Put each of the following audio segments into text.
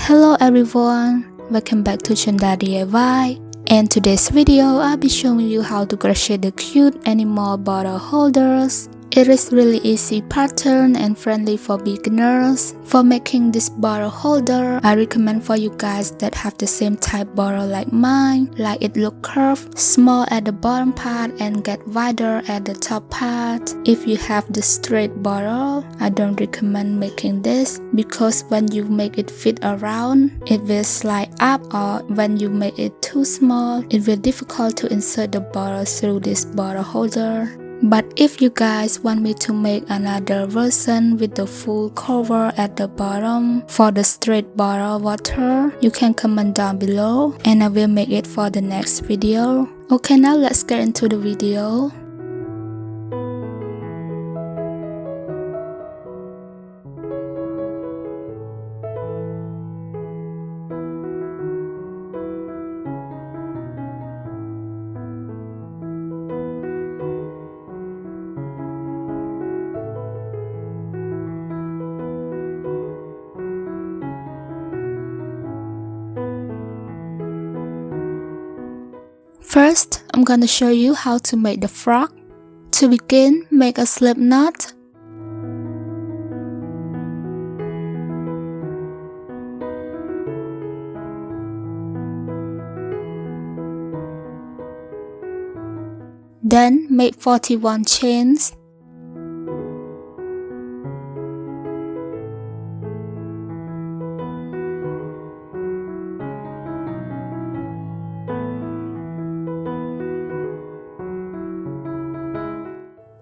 Hello everyone, welcome back to Chenda DIY. And today's video I'll be showing you how to crochet the cute animal bottle holders. It is really easy pattern and friendly for beginners. For making this bottle holder, I recommend for you guys that have the same type bottle like mine, like it look curved, small at the bottom part and get wider at the top part. If you have the straight bottle, I don't recommend making this because when you make it fit around, it will slide up, or when you make it too small, it will be difficult to insert the bottle through this bottle holder. But if you guys want me to make another version with the full cover at the bottom for the straight bottle water, you can comment down below and I will make it for the next video. Okay, now let's get into the video. First, I'm gonna show you how to make the frog. To begin, make a slip knot. Then make 41 chains.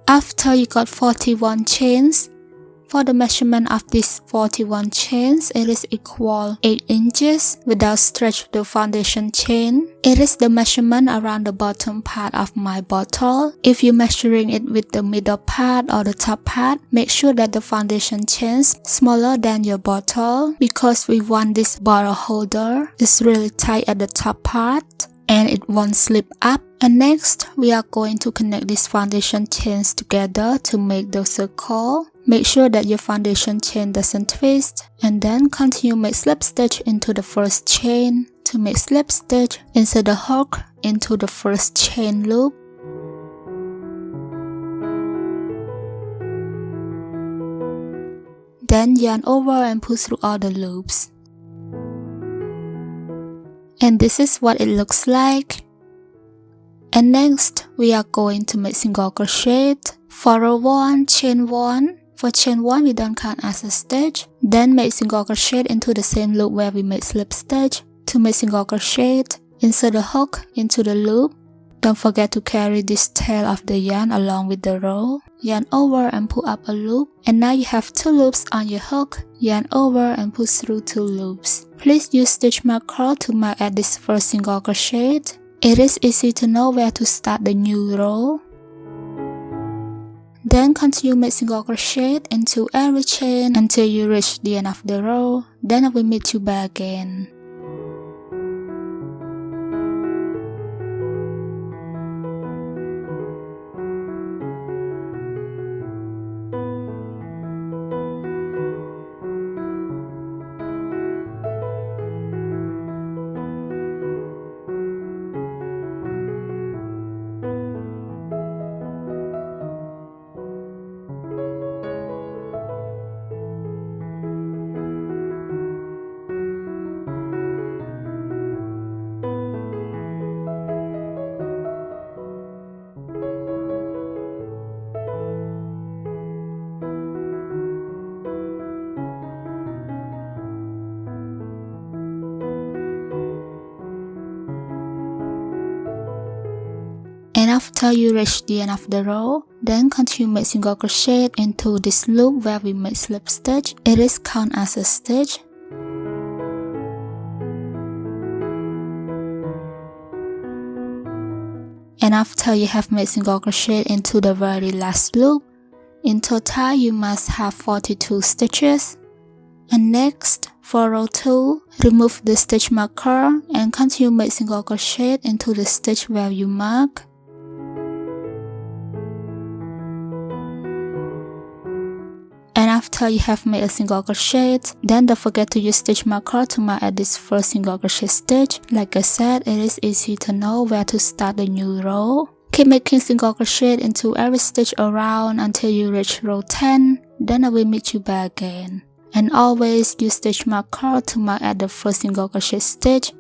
After you got 41 chains, for the measurement of these 41 chains, it is equal 8 inches without stretch the foundation chain. It is the measurement around the bottom part of my bottle. If you're measuring it with the middle part or the top part, make sure that the foundation chains smaller than your bottle because we want this bottle holder is really tight at the top part and it won't slip up. And next, we are going to connect these foundation chains together to make the circle. Make sure that your foundation chain doesn't twist, and then continue make slip stitch into the first chain. To make slip stitch, insert the hook into the first chain loop. Then yarn over and pull through all the loops. And this is what it looks like. And next, we are going to make single crochet. For row 1, chain 1. For chain 1, we don't count as a stitch. Then make single crochet into the same loop where we made slip stitch. To make single crochet, insert the hook into the loop. Don't forget to carry this tail of the yarn along with the row. Yarn over and pull up a loop. And now you have 2 loops on your hook. Yarn over and pull through 2 loops. Please use stitch marker to mark at this first single crochet. It is easy to know where to start the new row. Then continue make single crochet into every chain until you reach the end of the row. Then I will meet you back again. And after you reach the end of the row, then continue make single crochet into this loop where we made slip stitch. It is count as a stitch. And after you have made single crochet into the very last loop, in total you must have 42 stitches. And next, for row 2, remove the stitch marker and continue make single crochet into the stitch where you mark. And after After you have made a single crochet, then don't forget to use stitch marker to mark at this first single crochet stitch. Like I said, it is easy to know where to start the new row. Keep making single crochet into every stitch around until you reach row 10, then I will meet you back again. And always use stitch marker to mark at the first single crochet stitch.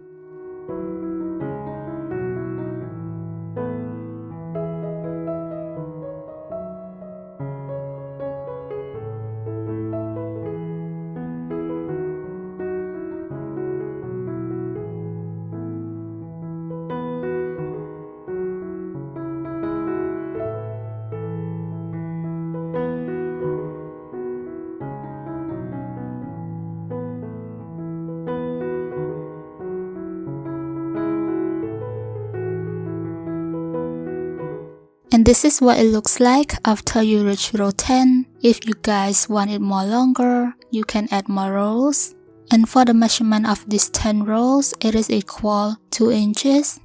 And this is what it looks like after you reach row 10. If you guys want it more longer, you can add more rows. And for the measurement of these 10 rows, it is equal 2 inches.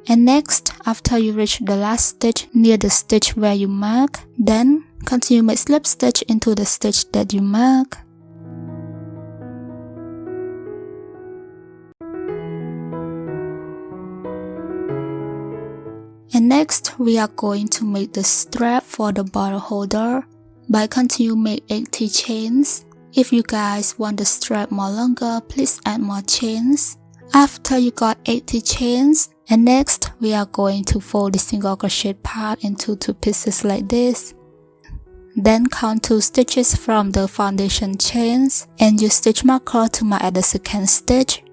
And next, after you reach the last stitch near the stitch where you mark, then continue make slip stitch into the stitch that you mark. And next, we are going to make the strap for the bottle holder by continue make 80 chains. If you guys want the strap more longer, please add more chains. After you got 80 chains, and next we are going to fold the single crochet part into 2 pieces like this. Then count 2 stitches from the foundation chains and use stitch marker to mark at the second stitch.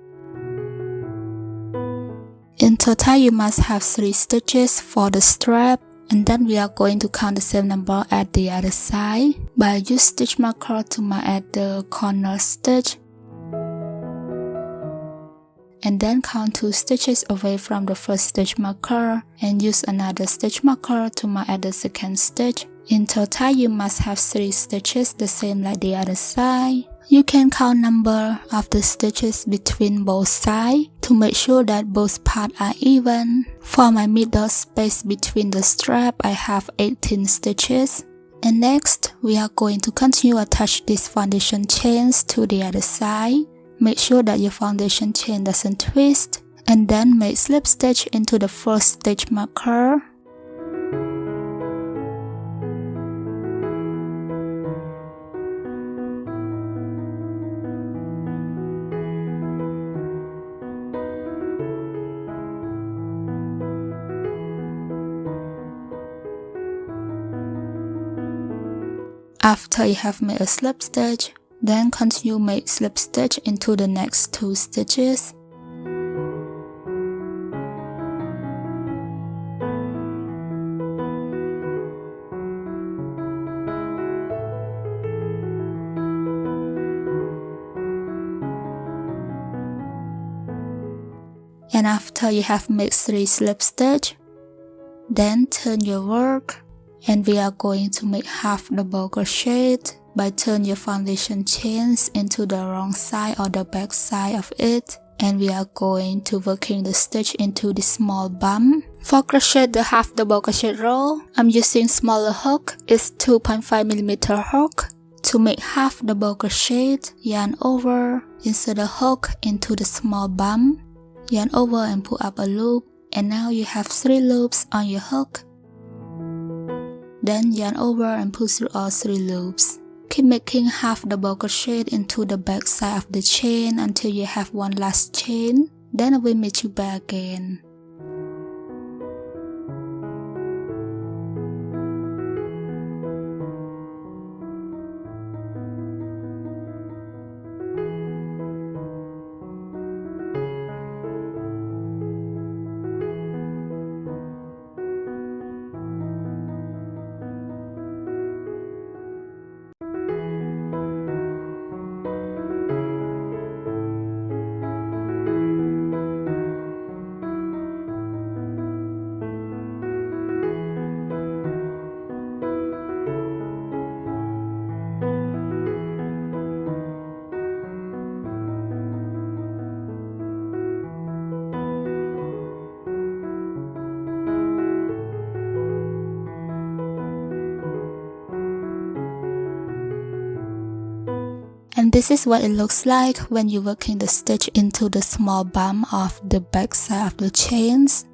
In total, you must have 3 stitches for the strap, and then we are going to count the same number at the other side by use stitch marker to mark at the corner stitch. And then count 2 stitches away from the first stitch marker and use another stitch marker to mark at the second stitch. In total, you must have 3 stitches, the same like the other side. You can count number of the stitches between both sides to make sure that both parts are even. For my middle space between the strap, I have 18 stitches. And next, we are going to continue attach these foundation chains to the other side. Make sure that your foundation chain doesn't twist, and then make slip stitch into the first stitch marker. After you have made a slip stitch, then continue make slip stitch into the next 2 stitches. And after you have made 3 slip stitch, then turn your work, and we are going to make half double crochet by turn your foundation chains into the wrong side or the back side of it, and we are going to working the stitch into the small bump. For crochet the half double crochet row, I'm using smaller hook. It's 2.5mm hook. To make half double crochet, yarn over, insert the hook into the small bump, yarn over and pull up a loop, and now you have 3 loops on your hook. Then yarn over and pull through all 3 loops. Keep making half double crochet into the back side of the chain until you have 1 last chain. Then I will meet you back again. And this is what it looks like when you're working the stitch into the small bump of the back side of the chains.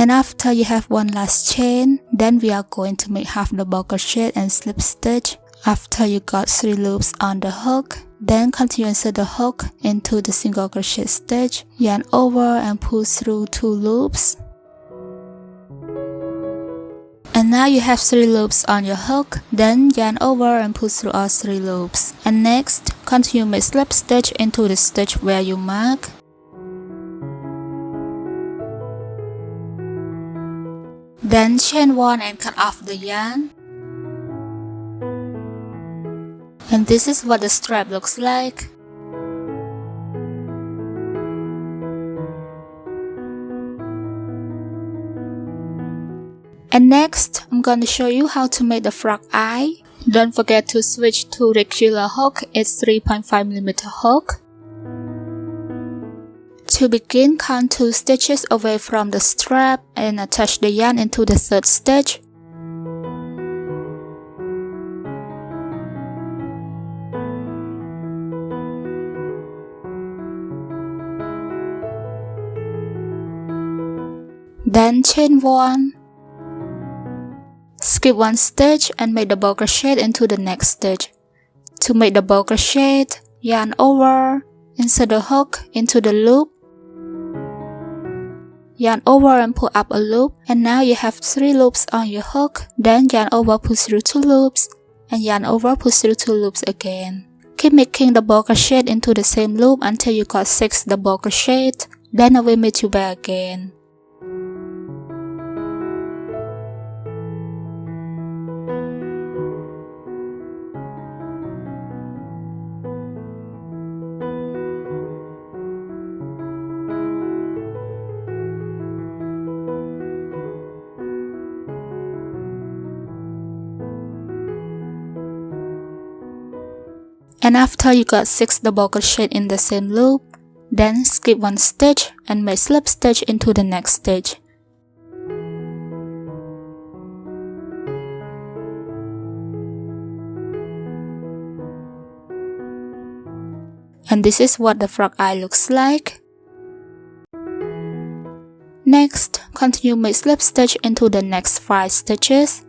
And after you have one last chain, then we are going to make half double crochet and slip stitch. After you got 3 loops on the hook, then continue insert the hook into the single crochet stitch, yarn over and pull through 2 loops. And now you have 3 loops on your hook, then yarn over and pull through all 3 loops. And next, continue make slip stitch into the stitch where you mark. Then chain 1 and cut off the yarn. And this is what the strap looks like. And next, I'm going to show you how to make the frog eye. Don't forget to switch to regular hook, it's 3.5mm hook. To begin, count 2 stitches away from the strap and attach the yarn into the 3rd stitch. Then chain 1. Skip 1 stitch and make double crochet into the next stitch. To make double crochet, yarn over, insert the hook into the loop, yarn over and pull up a loop, and now you have 3 loops on your hook. Then yarn over, pull through 2 loops, and yarn over, pull through 2 loops again. Keep making double crochet into the same loop until you got 6 double crochet, then I will meet you back again. And after you got 6 double crochet in the same loop, then skip 1 stitch and make slip stitch into the next stitch. And this is what the frog eye looks like. Next, continue make slip stitch into the next 5 stitches.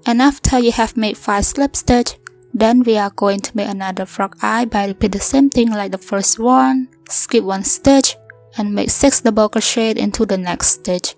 And after you have made 5 slip stitch, then we are going to make another frog eye by repeat the same thing like the first one. Skip 1 stitch and make 6 double crochet into the next stitch.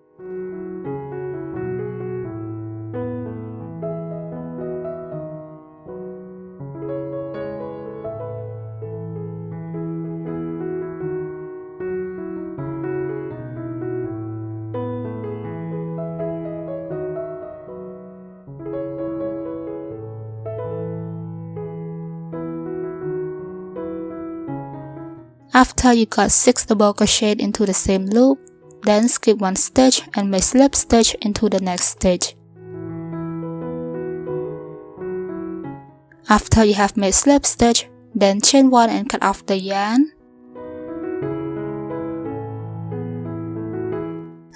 After you got 6 double crochet into the same loop, then skip 1 stitch and make slip stitch into the next stitch. After you have made slip stitch, then chain 1 and cut off the yarn.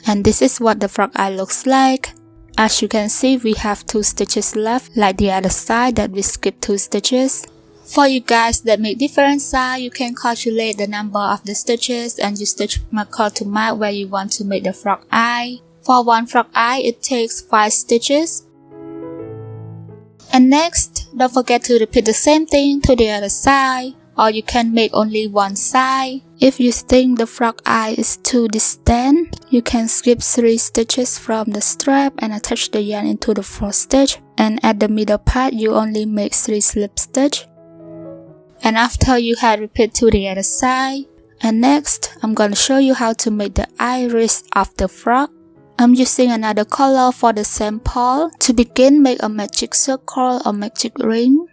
And this is what the frog eye looks like. As you can see, we have 2 stitches left, like the other side that we skipped 2 stitches. For you guys that make different size, you can calculate the number of the stitches and use stitch marker to mark where you want to make the frog eye. For one frog eye, it takes 5 stitches. And next, don't forget to repeat the same thing to the other side, or you can make only one side. If you think the frog eye is too distant, you can skip 3 stitches from the strap and attach the yarn into the 4th stitch, and at the middle part you only make 3 slip stitch. And after you have repeat to the other side. And next, I'm going to show you how to make the iris of the frog. I'm using another color for the sample. To begin, make a magic circle or magic ring.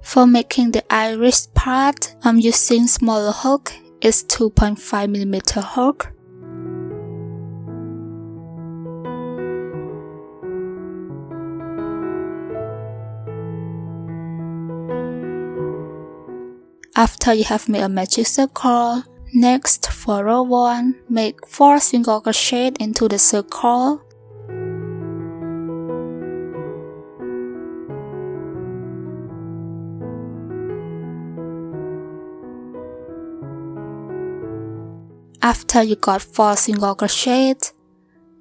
For making the iris part, I'm using smaller hook. It's 2.5mm hook. After you have made a magic circle, next for row 1, make 4 single crochet into the circle. After you got 4 single crochet,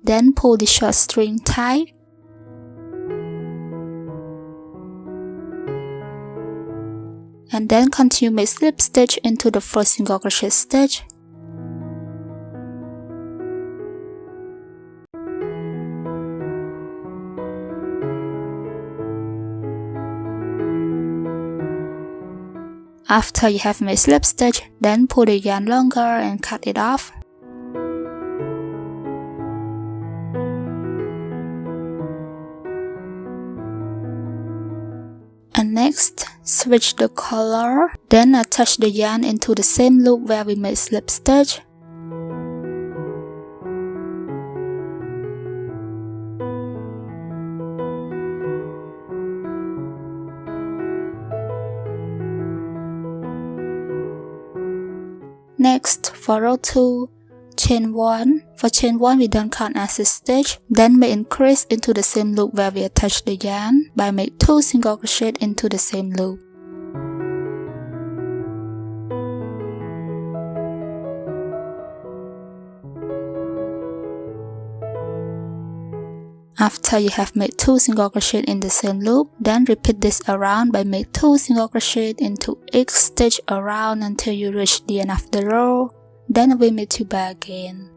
then pull the short string tight. And then continue make slip stitch into the first single crochet stitch. After you have made slip stitch, then pull the yarn longer and cut it off. And next, switch the color, then attach the yarn into the same loop where we made slip stitch. Next, for row 2, chain 1. For chain 1, we don't count as a stitch. Then we increase into the same loop where we attach the yarn by make 2 single crochet into the same loop. After you have made 2 single crochet in the same loop, then repeat this around by make 2 single crochet into each stitch around until you reach the end of the row. Then we meet you back again.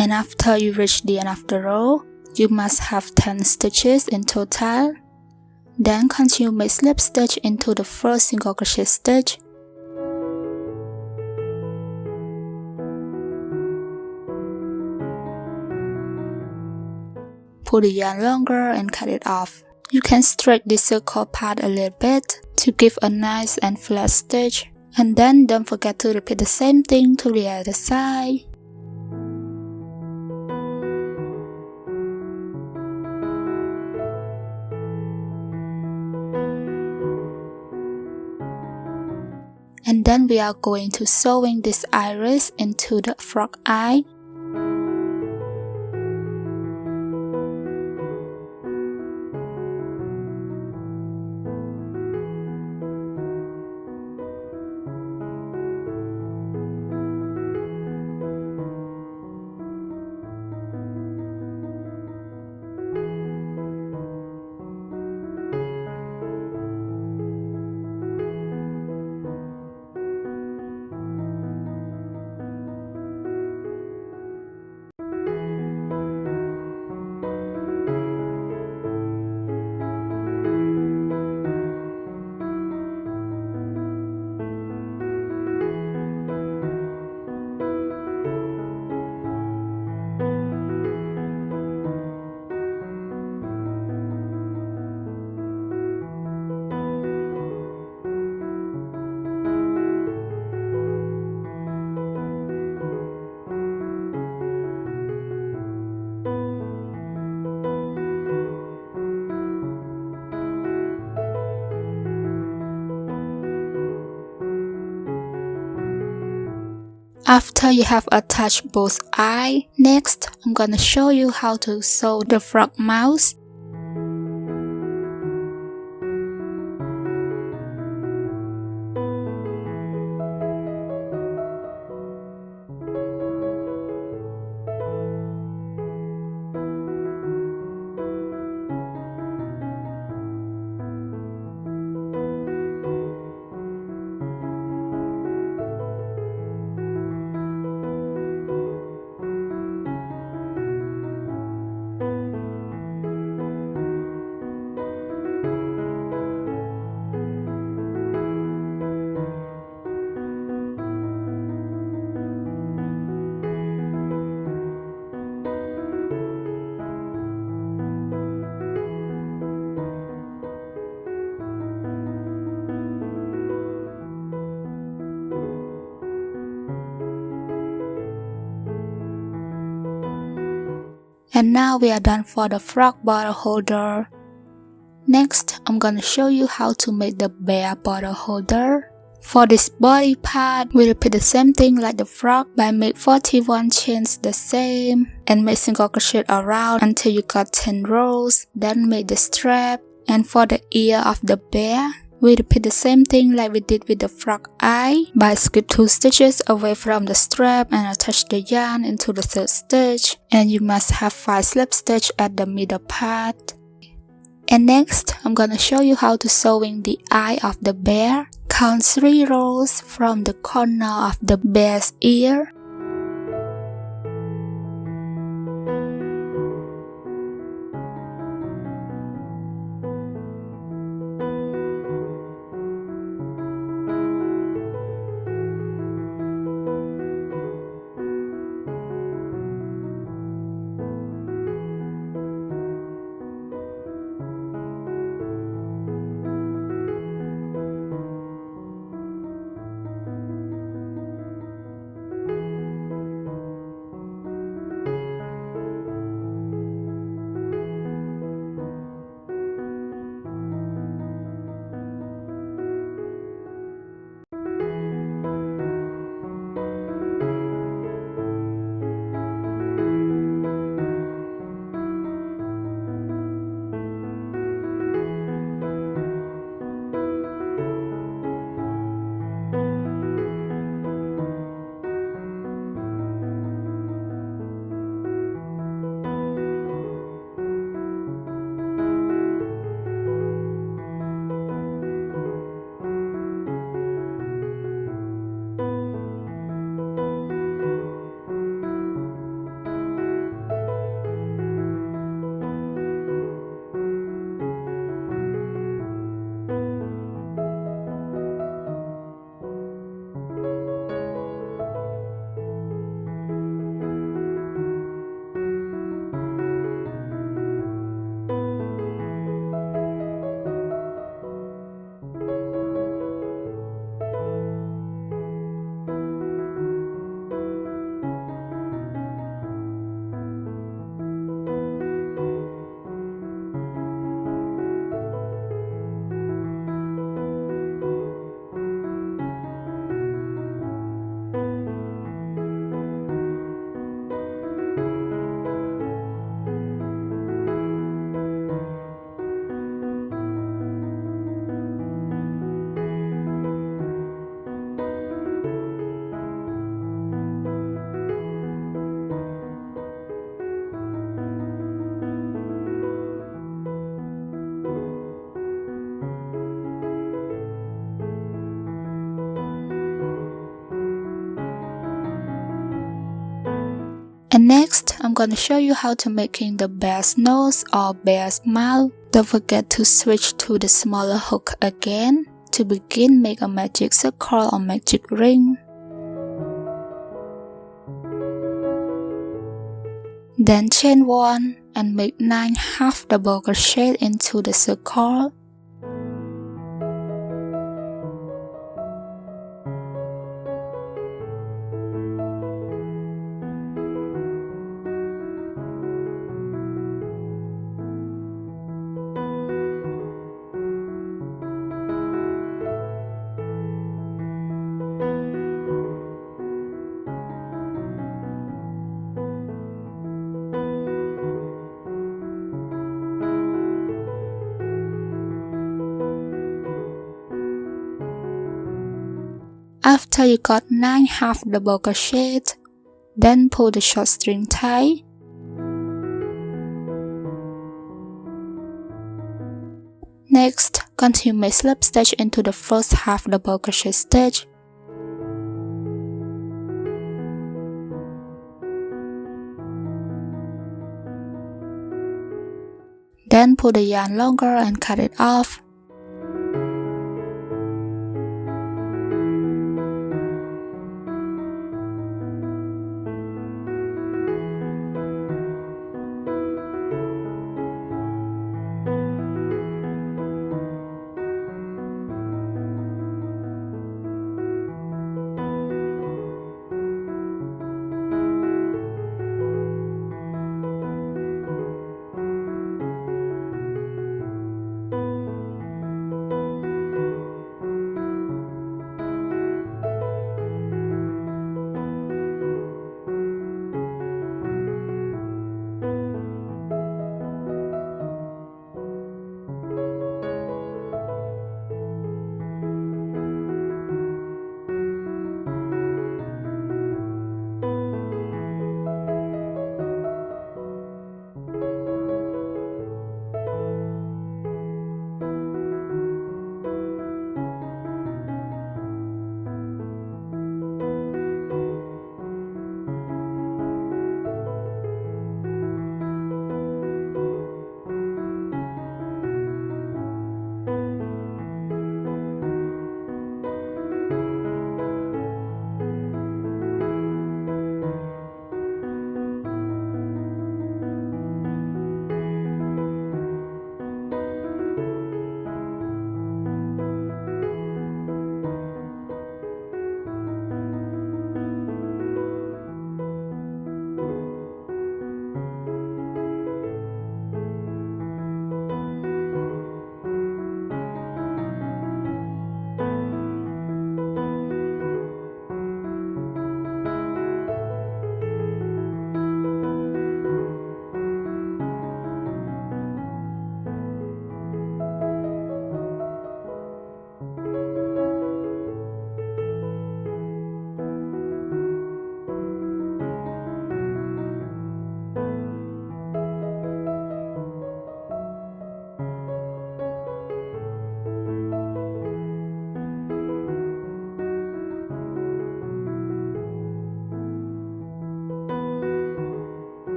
And after you reach the end of the row, you must have 10 stitches in total. Then continue make slip stitch into the first single crochet stitch. Pull the yarn longer and cut it off. You can stretch the circle part a little bit to give a nice and flat stitch. And then don't forget to repeat the same thing to the other side. And then we are going to sewing this iris into the frog eye. After you have attached both eyes, next I'm gonna show you how to sew the frog mouth. And now we are done for the frog bottle holder. Next, I'm gonna show you how to make the bear bottle holder. For this body part, we repeat the same thing like the frog by make 41 chains the same and make single crochet around until you got 10 rows. Then make the strap. And for the ear of the bear, we repeat the same thing like we did with the frog eye by skip 2 stitches away from the strap and attach the yarn into the 3rd stitch. And you must have 5 slip stitches at the middle part. And next, I'm gonna show you how to sewing the eye of the bear. Count 3 rows from the corner of the bear's ear. And next, I'm gonna show you how to making the bear's nose or bear's mouth. Don't forget to switch to the smaller hook again. To begin, make a magic circle or magic ring. Then chain 1 and make 9 half double crochet into the circle. After you got 9 half double crochet, then pull the short string tie. Next, continue make slip stitch into the first half double crochet stitch. Then pull the yarn longer and cut it off.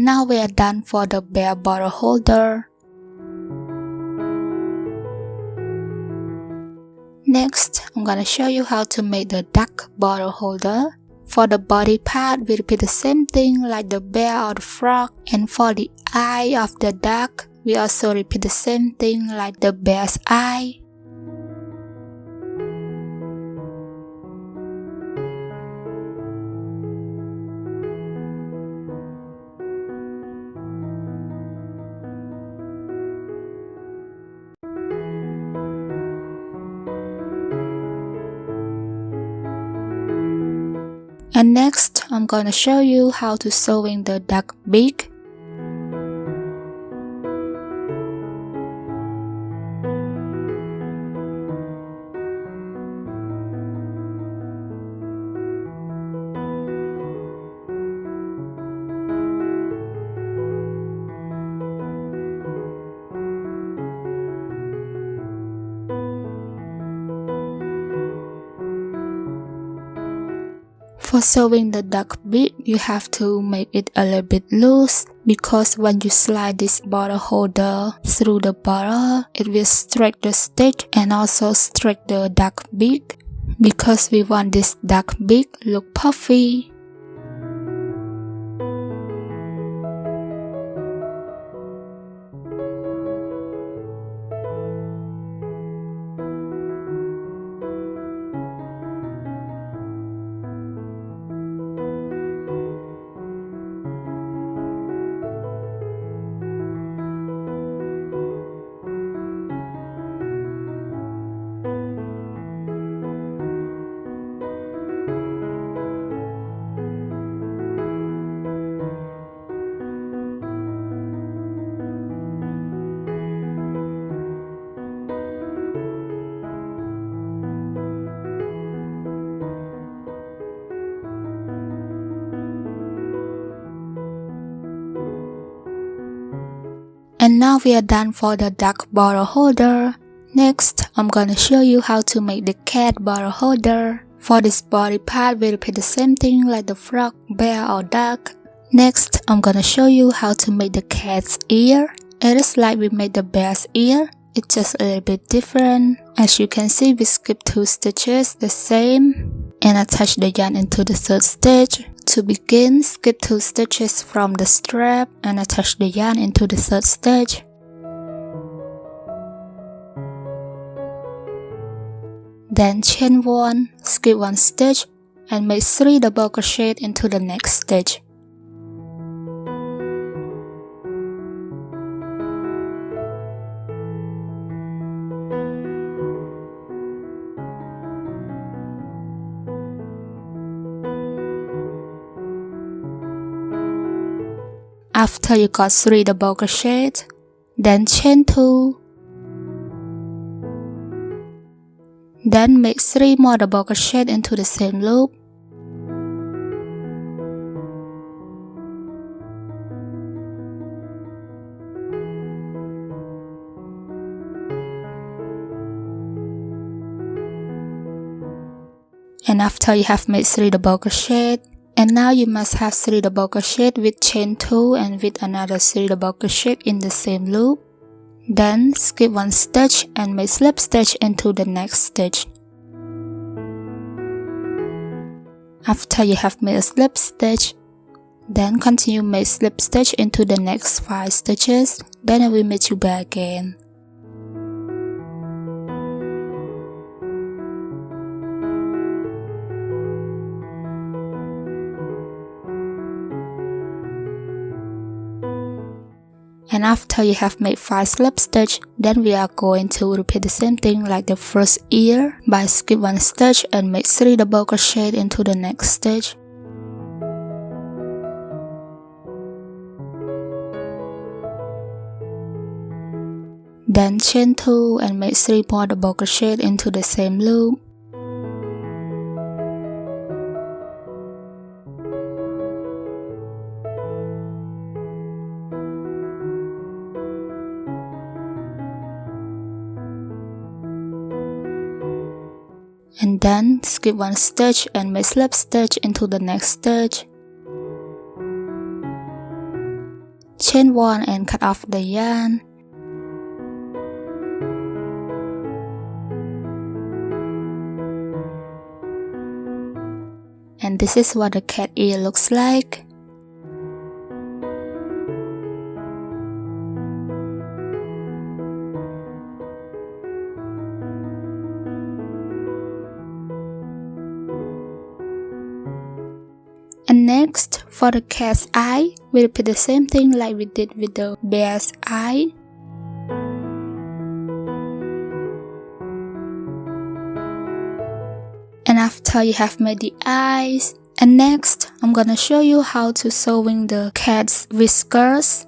And now we are done for the bear bottle holder. Next, I'm gonna show you how to make the duck bottle holder. For the body part, we repeat the same thing like the bear or the frog. And for the eye of the duck, we also repeat the same thing like the bear's eye. And next, I'm gonna show you how to sewing the duck beak. For sewing the duck beak, you have to make it a little bit loose because when you slide this bottle holder through the bottle, it will stretch the stitch and also stretch the duck beak because we want this duck beak look puffy. And now we are done for the duck bottle holder. Next, I'm gonna show you how to make the cat bottle holder. For this body part, we repeat the same thing like the frog, bear or duck. Next, I'm gonna show you how to make the cat's ear. It is like we made the bear's ear. It's just a little bit different. As you can see, we skip 2 stitches, the same. And attach the yarn into the 3rd stitch. To begin, skip 2 stitches from the strap and attach the yarn into the 3rd stitch. Then chain 1, skip 1 stitch and make 3 double crochet into the next stitch. After you got 3 double crochet, then chain 2. Then make 3 more double crochet into the same loop. And after you have made 3 double crochet, and now you must have 3 double crochet with chain 2 and with another 3 double crochet in the same loop. Then skip 1 stitch and make slip stitch into the next stitch. After you have made a slip stitch, then continue make slip stitch into the next 5 stitches. Then I will meet you back again. And after you have made 5 slip stitch, then we are going to repeat the same thing like the first ear by skip 1 stitch and make 3 double crochet into the next stitch. Then chain 2 and make 3 more double crochet into the same loop. And then skip 1 stitch and make slip stitch into the next stitch. chain 1 and cut off the yarn. And this is what the cat ear looks like. And next, for the cat's eye, we repeat the same thing like we did with the bear's eye. And after you have made the eyes, and next, I'm gonna show you how to sewing the cat's whiskers.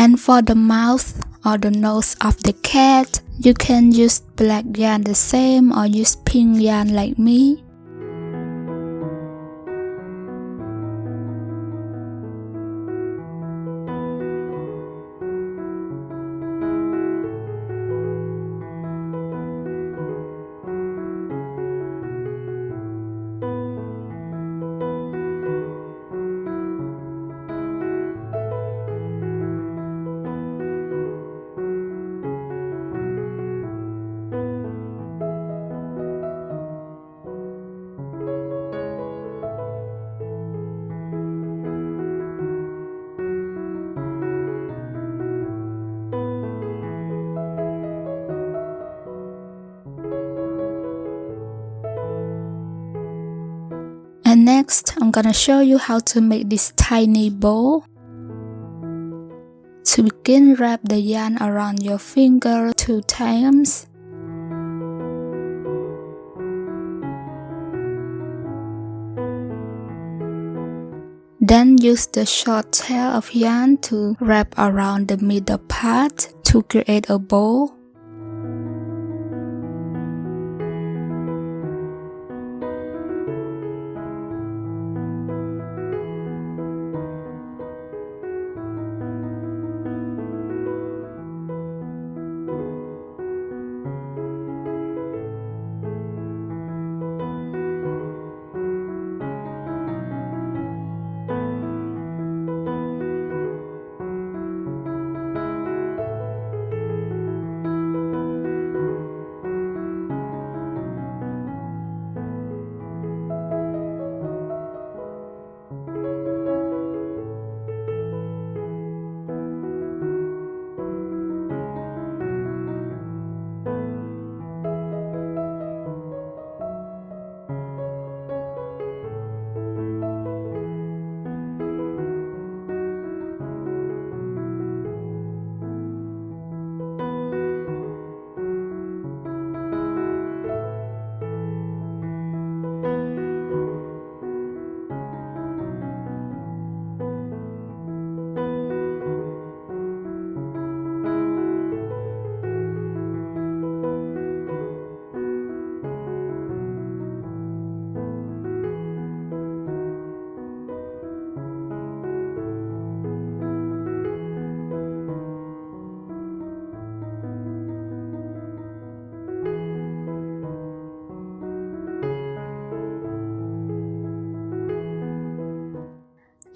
And for the mouth or the nose of the cat, you can use black yarn the same or use pink yarn like me. And next, I'm gonna show you how to make this tiny bow. To begin, wrap the yarn around your finger 2 times. Then use the short tail of yarn to wrap around the middle part to create a bow.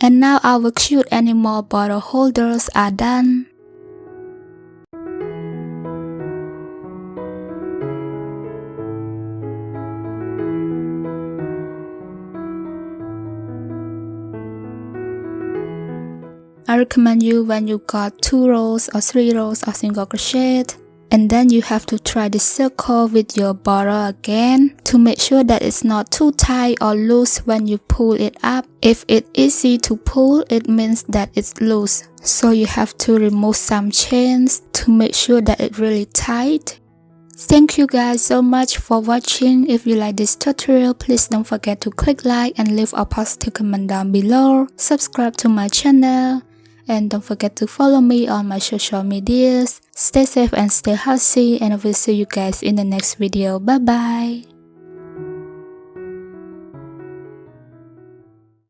And now our cute animal bottle holders are done. I recommend you when you got 2 rows or 3 rows of single crochet, and then you have to try the circle with your bottle again to make sure that it's not too tight or loose when you pull it up. If it's easy to pull, it means that it's loose. So you have to remove some chains to make sure that it's really tight. Thank you guys so much for watching. If you like this tutorial, please don't forget to click like and leave a positive comment down below. Subscribe to my channel. And don't forget to follow me on my social medias. Stay safe and stay healthy, and I will see you guys in the next video. Bye bye.